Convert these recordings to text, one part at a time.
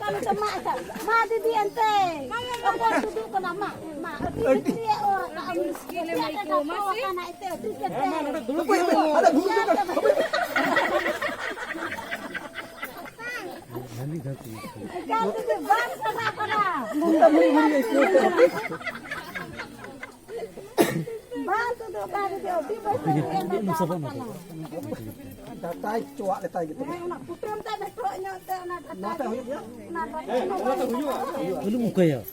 Ma didi ente. Aku duduk ke nama. Ma didi dia orang kamu sekali mai ko masih. Anak itu dikit. Ada dulu Kalau tu bangsa apa lah. Bantu tu kali dia di bawah. Datai cuak letai gitu. Nak putram tak betroknya tak nak. Mata huyuk ya. Belum muka ya.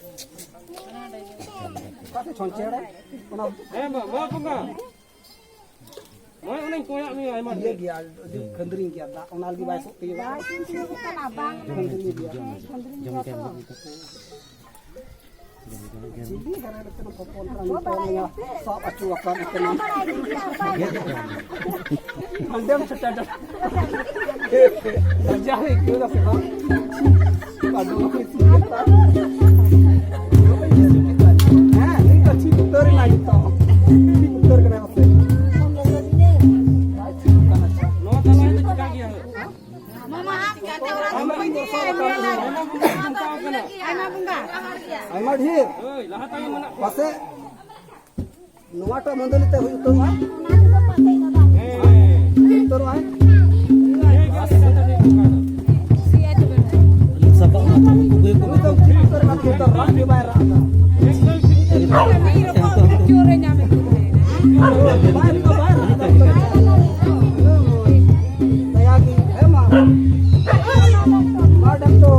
Kata concere. Kenapa? Ma apa enggak? Mau neng koyak ni ai Dia dia kendring dia. Ona lagi baik pi. Sini bukan abang. Kendring dia. Jam kem. Sini karena ada popon orang sok acu akan kena. Andam setada. Jadi kita semua. Aduh kita. Ini kecil betul lagi toh. Betul kenapa? Aimat hir. Pase nuata mandali te huyu toa. Toa. Sabak mata buku yang Itu filter nak filter rak di bayar ada. Bayar ke bayar ada. Tayagi emang. Madam to.